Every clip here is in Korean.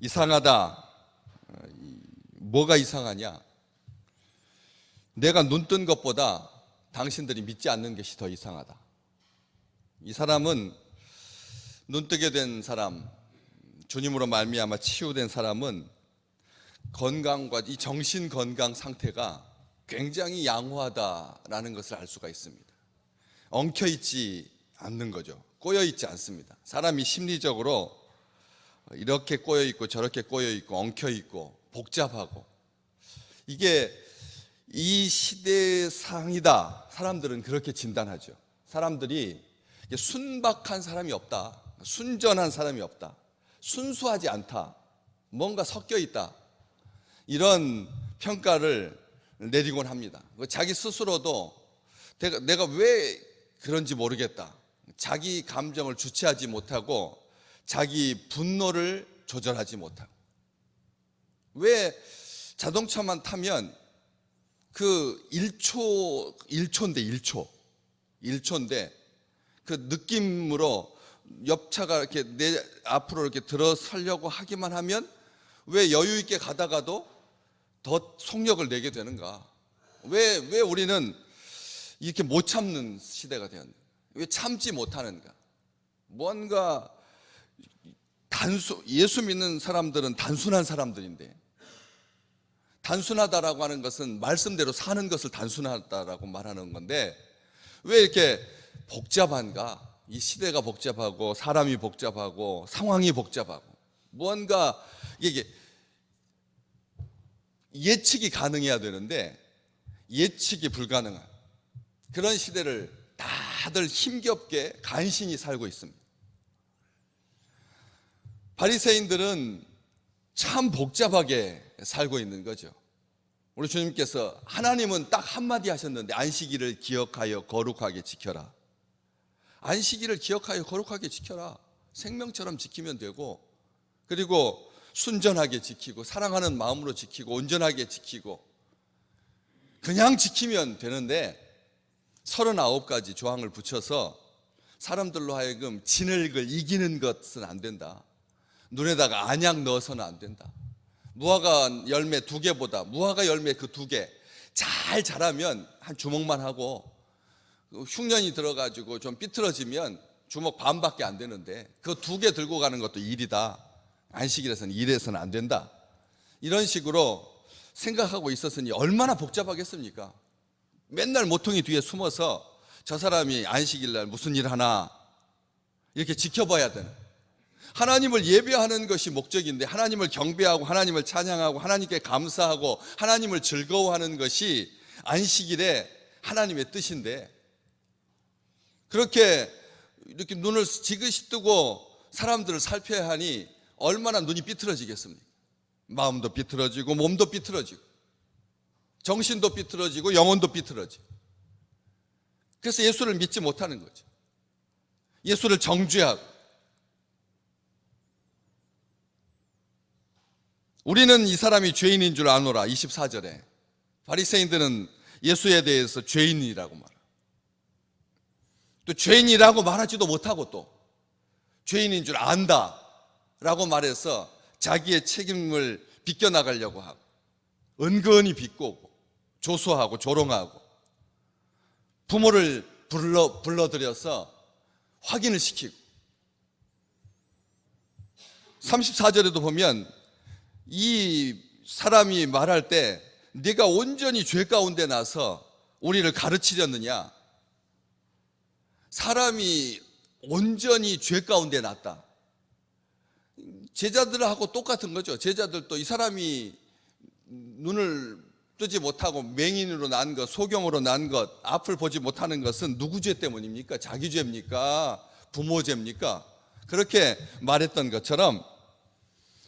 이상하다. 뭐가 이상하냐? 내가 눈 뜬 것보다 당신들이 믿지 않는 것이 더 이상하다. 이 사람은, 눈 뜨게 된 사람, 주님으로 말미암아 치유된 사람은 건강과 이 정신 건강 상태가 굉장히 양호하다라는 것을 알 수가 있습니다. 엉켜있지 않는 거죠. 꼬여있지 않습니다. 사람이 심리적으로 이렇게 꼬여있고 저렇게 꼬여있고 엉켜있고 복잡하고, 이게 이 시대상이다. 사람들은 그렇게 진단하죠. 사람들이 순박한 사람이 없다, 순전한 사람이 없다, 순수하지 않다, 뭔가 섞여 있다, 이런 평가를 내리곤 합니다. 자기 스스로도 내가 왜 그런지 모르겠다, 자기 감정을 주체하지 못하고 자기 분노를 조절하지 못하고, 왜 자동차만 타면 그 1초인데 그 느낌으로 옆차가 이렇게 내 앞으로 이렇게 들어서려고 하기만 하면 왜 여유 있게 가다가도 더 속력을 내게 되는가? 왜 우리는 이렇게 못 참는 시대가 되었는가? 왜 참지 못하는가? 뭔가 예수 믿는 사람들은 단순한 사람들인데, 단순하다라고 하는 것은 말씀대로 사는 것을 단순하다라고 말하는 건데, 왜 이렇게 복잡한가? 이 시대가 복잡하고 사람이 복잡하고 상황이 복잡하고, 뭔가 이게 예측이 가능해야 되는데 예측이 불가능한 그런 시대를 다들 힘겹게 간신히 살고 있습니다. 바리새인들은 참 복잡하게 살고 있는 거죠. 우리 주님께서, 하나님은 딱 한마디 하셨는데 안식일을 기억하여 거룩하게 지켜라. 안식일을 기억하여 거룩하게 지켜라. 생명처럼 지키면 되고, 그리고 순전하게 지키고 사랑하는 마음으로 지키고 온전하게 지키고 그냥 지키면 되는데 39가지 조항을 붙여서 사람들로 하여금 진흙을 이기는 것은 안 된다. 눈에다가 안약 넣어서는 안 된다. 무화과 열매 2개보다 무화과 열매 그 2개 잘 자라면 한 주먹만 하고, 흉년이 들어가지고 좀 삐뚤어지면 주먹 반밖에 안 되는데 그 2개 들고 가는 것도 일이다. 안식일에서는 일해서는 안 된다. 이런 식으로 생각하고 있었으니 얼마나 복잡하겠습니까? 맨날 모퉁이 뒤에 숨어서 저 사람이 안식일날 무슨 일 하나 이렇게 지켜봐야 되는, 하나님을 예배하는 것이 목적인데 하나님을 경배하고 하나님을 찬양하고 하나님께 감사하고 하나님을 즐거워하는 것이 안식일에 하나님의 뜻인데, 그렇게 이렇게 눈을 지그시 뜨고 사람들을 살펴야 하니 얼마나 눈이 삐뚤어지겠습니까? 마음도 삐뚤어지고 몸도 삐뚤어지고 정신도 삐뚤어지고 영혼도 삐뚤어지고. 그래서 예수를 믿지 못하는 거죠. 예수를 정죄하고. 우리는 이 사람이 죄인인 줄 아노라. 24절에 바리새인들은 예수에 대해서 죄인이라고 말해요. 또 죄인이라고 말하지도 못하고 또 죄인인 줄 안다 라고 말해서 자기의 책임을 비껴나가려고 하고, 은근히 비꼬고 조소하고 조롱하고, 부모를 불러들여서 확인을 시키고. 34절에도 보면 이 사람이 말할 때 네가 온전히 죄 가운데 나서 우리를 가르치려느냐. 사람이 온전히 죄 가운데 났다. 제자들하고 똑같은 거죠. 제자들도 이 사람이 눈을 뜨지 못하고 맹인으로 난 것, 소경으로 난 것, 앞을 보지 못하는 것은 누구 죄 때문입니까? 자기 죄입니까? 부모 죄입니까? 그렇게 말했던 것처럼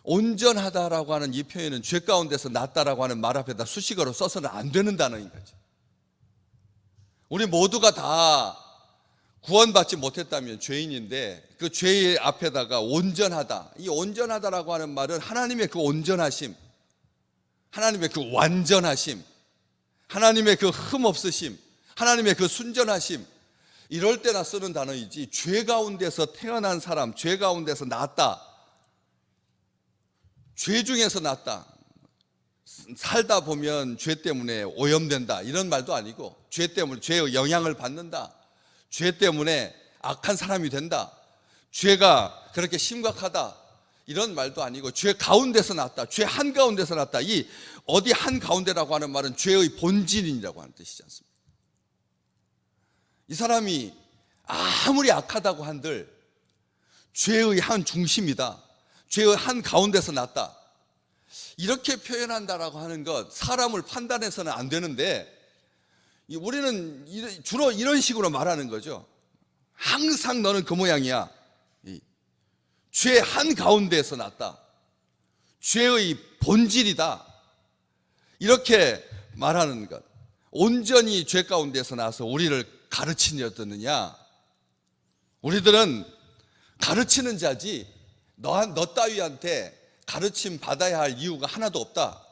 온전하다라고 하는 이 표현은 죄 가운데서 났다라고 하는 말 앞에다 수식어로 써서는 안 되는 단어인 거죠. 우리 모두가 다 구원받지 못했다면 죄인인데 그 죄의 앞에다가 온전하다, 이 온전하다라고 하는 말은 하나님의 그 온전하심, 하나님의 그 완전하심, 하나님의 그 흠없으심, 하나님의 그 순전하심, 이럴 때나 쓰는 단어이지 죄 가운데서 태어난 사람, 죄 가운데서 났다, 죄 중에서 났다, 살다 보면 죄 때문에 오염된다, 이런 말도 아니고, 죄 때문에 죄의 영향을 받는다, 죄 때문에 악한 사람이 된다, 죄가 그렇게 심각하다, 이런 말도 아니고, 죄 가운데서 났다, 죄 한가운데서 났다. 이 어디 한가운데라고 하는 말은 죄의 본질이라고 하는 뜻이지 않습니까? 이 사람이 아무리 악하다고 한들 죄의 한 중심이다, 죄의 한가운데서 났다, 이렇게 표현한다라고 하는 것, 사람을 판단해서는 안 되는데 우리는 주로 이런 식으로 말하는 거죠. 항상 너는 그 모양이야. 죄 한가운데에서 났다, 죄의 본질이다, 이렇게 말하는 것. 온전히 죄 가운데서 나서 우리를 가르치니 어떻느냐? 우리들은 가르치는 자지 너 따위한테 가르침 받아야 할 이유가 하나도 없다,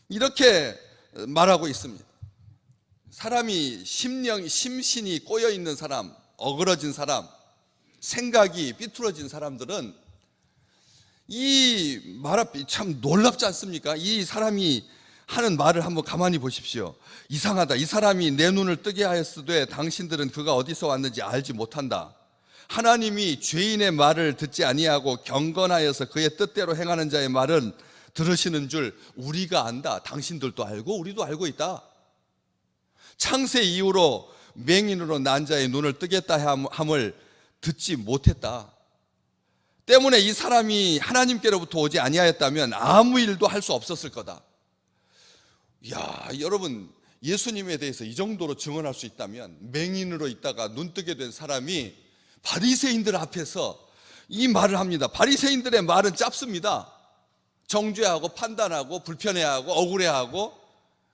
이렇게 말하고 있습니다. 사람이 심신이 꼬여있는 사람, 어그러진 사람, 생각이 삐뚤어진 사람들은 이 말 앞에 참 놀랍지 않습니까? 이 사람이 하는 말을 한번 가만히 보십시오. 이상하다, 이 사람이 내 눈을 뜨게 하였으되 당신들은 그가 어디서 왔는지 알지 못한다. 하나님이 죄인의 말을 듣지 아니하고 경건하여서 그의 뜻대로 행하는 자의 말은 들으시는 줄 우리가 안다. 당신들도 알고 우리도 알고 있다. 창세 이후로 맹인으로 난 자의 눈을 뜨겠다 함을 듣지 못했다. 때문에 이 사람이 하나님께로부터 오지 아니하였다면 아무 일도 할 수 없었을 거다. 이야, 여러분, 예수님에 대해서 이 정도로 증언할 수 있다면, 맹인으로 있다가 눈 뜨게 된 사람이 바리새인들 앞에서 이 말을 합니다. 바리새인들의 말은 짧습니다. 정죄하고 판단하고 불편해하고 억울해하고,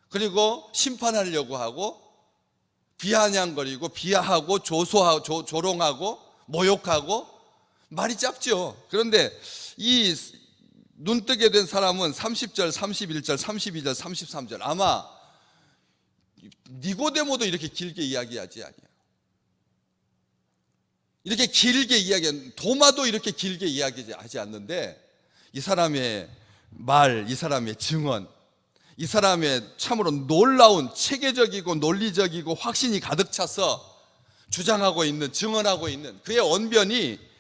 그리고 심판하려고 하고, 비아냥거리고 비하하고 조롱하고 모욕하고, 말이 짧죠. 그런데 이 눈뜨게 된 사람은 30절, 31절, 32절, 33절, 아마 니고데모도 이렇게 길게 이야기하지 아니에요. 이렇게 길게 이야기한, 도마도 이렇게 길게 이야기하지 않는데, 이 사람의 말, 이 사람의 증언, 이 사람의 참으로 놀라운 체계적이고 논리적이고 확신이 가득 차서 주장하고 있는, 증언하고 있는 그의 언변이,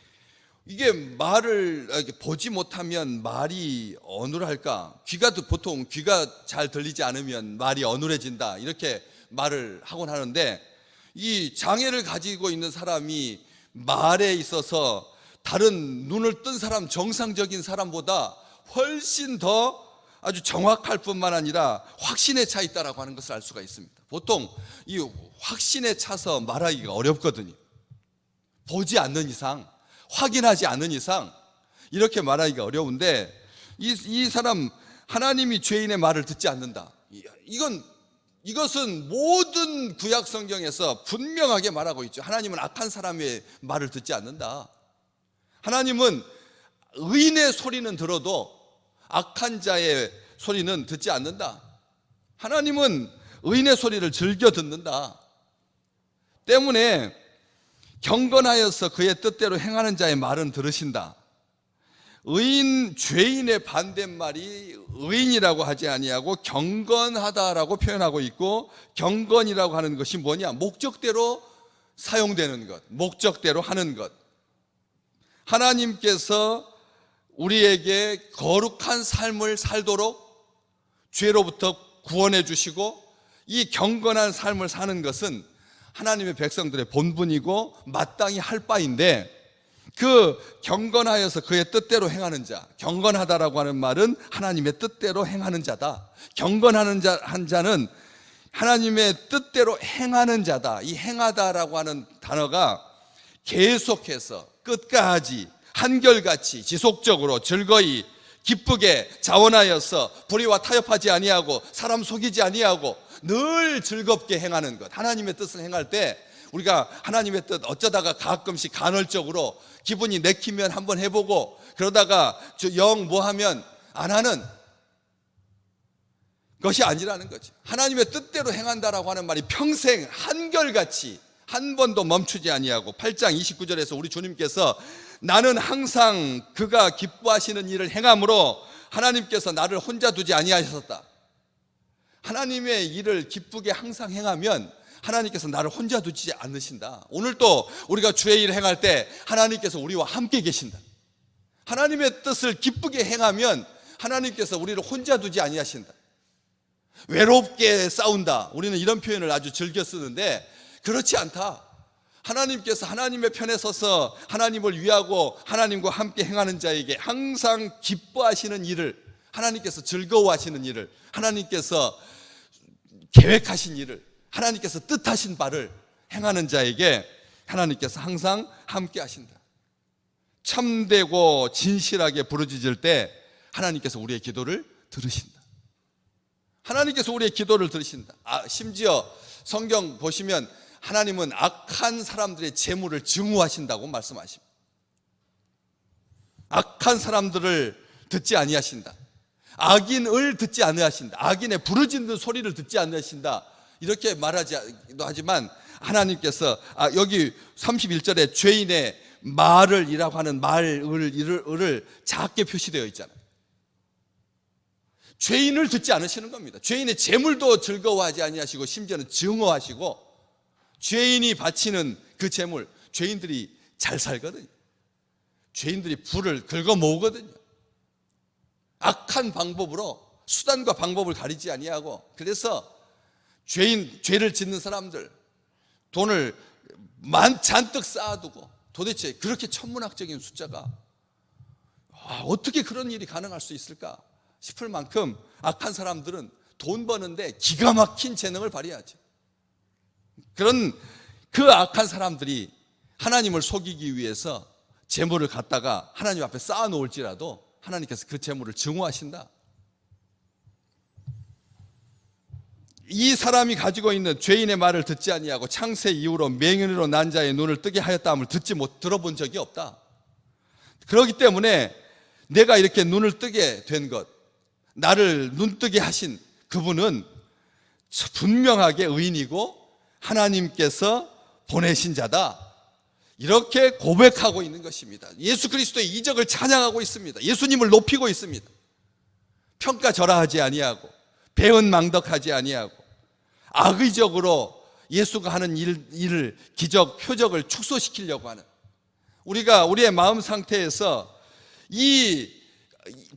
이게 말을 보지 못하면 말이 어눌할까? 보통 귀가 잘 들리지 않으면 말이 어눌해진다, 이렇게 말을 하곤 하는데, 이 장애를 가지고 있는 사람이 말에 있어서 다른 눈을 뜬 사람, 정상적인 사람보다 훨씬 더 아주 정확할 뿐만 아니라 확신에 차 있다라고 하는 것을 알 수가 있습니다. 보통 이 확신에 차서 말하기가 어렵거든요. 보지 않는 이상, 확인하지 않는 이상 이렇게 말하기가 어려운데, 이 사람, 하나님이 죄인의 말을 듣지 않는다, 이것은 모든 구약 성경에서 분명하게 말하고 있죠. 하나님은 악한 사람의 말을 듣지 않는다. 하나님은 의인의 소리는 들어도 악한 자의 소리는 듣지 않는다. 하나님은 의인의 소리를 즐겨 듣는다. 때문에 경건하여서 그의 뜻대로 행하는 자의 말은 들으신다. 죄인의 반대말이 의인이라고 하지 아니하고 경건하다라고 표현하고 있고, 경건이라고 하는 것이 뭐냐? 목적대로 사용되는 것, 목적대로 하는 것. 하나님께서 우리에게 거룩한 삶을 살도록 죄로부터 구원해 주시고, 이 경건한 삶을 사는 것은 하나님의 백성들의 본분이고 마땅히 할 바인데, 그 경건하여서 그의 뜻대로 행하는 자, 경건하다라고 하는 말은 하나님의 뜻대로 행하는 자다. 경건하는 한 자는 하나님의 뜻대로 행하는 자다. 이 행하다라고 하는 단어가 계속해서 끝까지 한결같이 지속적으로 즐거이 기쁘게 자원하여서 불의와 타협하지 아니하고 사람 속이지 아니하고 늘 즐겁게 행하는 것. 하나님의 뜻을 행할 때 우리가 하나님의 뜻 어쩌다가 가끔씩 간헐적으로 기분이 내키면 한번 해보고, 그러다가 영 뭐하면 안 하는 것이 아니라는 거지. 하나님의 뜻대로 행한다라고 하는 말이 평생 한결같이 한 번도 멈추지 아니하고, 8장 29절에서 우리 주님께서 나는 항상 그가 기뻐하시는 일을 행함으로 하나님께서 나를 혼자 두지 아니하셨다. 하나님의 일을 기쁘게 항상 행하면 하나님께서 나를 혼자 두지 않으신다. 오늘 또 우리가 주의 일을 행할 때 하나님께서 우리와 함께 계신다. 하나님의 뜻을 기쁘게 행하면 하나님께서 우리를 혼자 두지 아니하신다. 외롭게 싸운다. 우리는 이런 표현을 아주 즐겨 쓰는데 그렇지 않다. 하나님께서 하나님의 편에 서서 하나님을 위하고 하나님과 함께 행하는 자에게 항상 기뻐하시는 일을, 하나님께서 즐거워하시는 일을, 하나님께서 계획하신 일을, 하나님께서 뜻하신 바를 행하는 자에게 하나님께서 항상 함께 하신다. 참되고 진실하게 부르짖을 때 하나님께서 우리의 기도를 들으신다. 하나님께서 우리의 기도를 들으신다. 심지어 성경 보시면 하나님은 악한 사람들의 재물을 증오하신다고 말씀하십니다. 악한 사람들을 듣지 아니하신다. 악인을 듣지 아니하신다. 악인의 부르짖는 소리를 듣지 아니하신다. 이렇게 말하지도 하지만 하나님께서 여기 31절에 죄인의 말을이라고 하는 말을 작게 표시되어 있잖아요. 죄인을 듣지 않으시는 겁니다. 죄인의 재물도 즐거워하지 아니하시고 심지어는 증오하시고, 죄인이 바치는 그 재물, 죄인들이 잘 살거든요. 죄인들이 부를 긁어 모으거든요. 악한 방법으로 수단과 방법을 가리지 아니하고, 그래서 죄를 짓는 사람들 돈을 잔뜩 쌓아두고, 도대체 그렇게 천문학적인 숫자가 어떻게 그런 일이 가능할 수 있을까 싶을 만큼 악한 사람들은 돈 버는데 기가 막힌 재능을 발휘하죠. 그런 그 악한 사람들이 하나님을 속이기 위해서 재물을 갖다가 하나님 앞에 쌓아놓을지라도 하나님께서 그 재물을 증오하신다. 이 사람이 가지고 있는 죄인의 말을 듣지 아니하고 창세 이후로 맹인으로 난 자의 눈을 뜨게 하였다함을 들어본 적이 없다. 그렇기 때문에 내가 이렇게 눈을 뜨게 된 것, 나를 눈뜨게 하신 그분은 분명하게 의인이고 하나님께서 보내신 자다. 이렇게 고백하고 있는 것입니다. 예수 그리스도의 이적을 찬양하고 있습니다. 예수님을 높이고 있습니다. 평가절하하지 아니하고 배은망덕하지 아니하고 악의적으로 예수가 하는 일을, 기적, 표적을 축소시키려고 하는, 우리가 우리의 마음 상태에서 이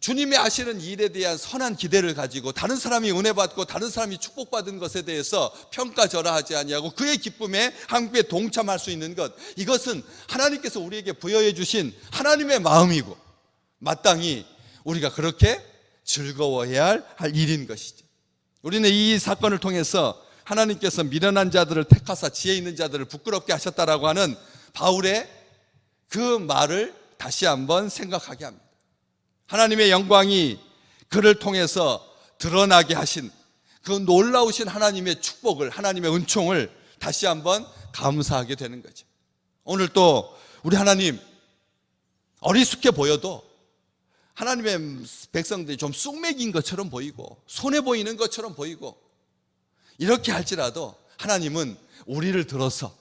주님이 하시는 일에 대한 선한 기대를 가지고 다른 사람이 은혜 받고 다른 사람이 축복받은 것에 대해서 평가절하하지 아니하고 그의 기쁨에 함께 동참할 수 있는 것, 이것은 하나님께서 우리에게 부여해 주신 하나님의 마음이고 마땅히 우리가 그렇게 즐거워해야 할 일인 것이죠. 우리는 이 사건을 통해서 하나님께서 미련한 자들을 택하사 지혜 있는 자들을 부끄럽게 하셨다라고 하는 바울의 그 말을 다시 한번 생각하게 합니다. 하나님의 영광이 그를 통해서 드러나게 하신 그 놀라우신 하나님의 축복을, 하나님의 은총을 다시 한번 감사하게 되는 거죠. 오늘 또 우리 하나님, 어리숙해 보여도 하나님의 백성들이 좀 쑥맥인 것처럼 보이고 손해 보이는 것처럼 보이고, 이렇게 할지라도 하나님은 우리를 들어서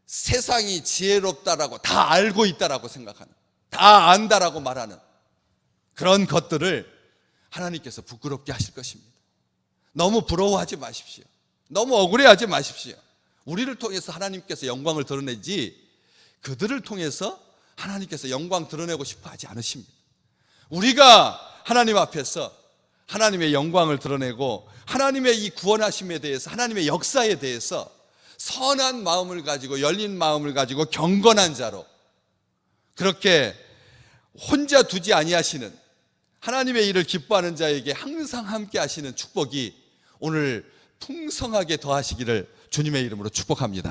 세상이 지혜롭다라고 다 알고 있다라고 생각하는, 다 안다라고 말하는 그런 것들을 하나님께서 부끄럽게 하실 것입니다. 너무 부러워하지 마십시오. 너무 억울해하지 마십시오. 우리를 통해서 하나님께서 영광을 드러내지 그들을 통해서 하나님께서 영광 드러내고 싶어 하지 않으십니다. 우리가 하나님 앞에서 하나님의 영광을 드러내고 하나님의 이 구원하심에 대해서, 하나님의 역사에 대해서 선한 마음을 가지고, 열린 마음을 가지고 경건한 자로, 그렇게 혼자 두지 아니하시는, 하나님의 일을 기뻐하는 자에게 항상 함께 하시는 축복이 오늘 풍성하게 더하시기를 주님의 이름으로 축복합니다.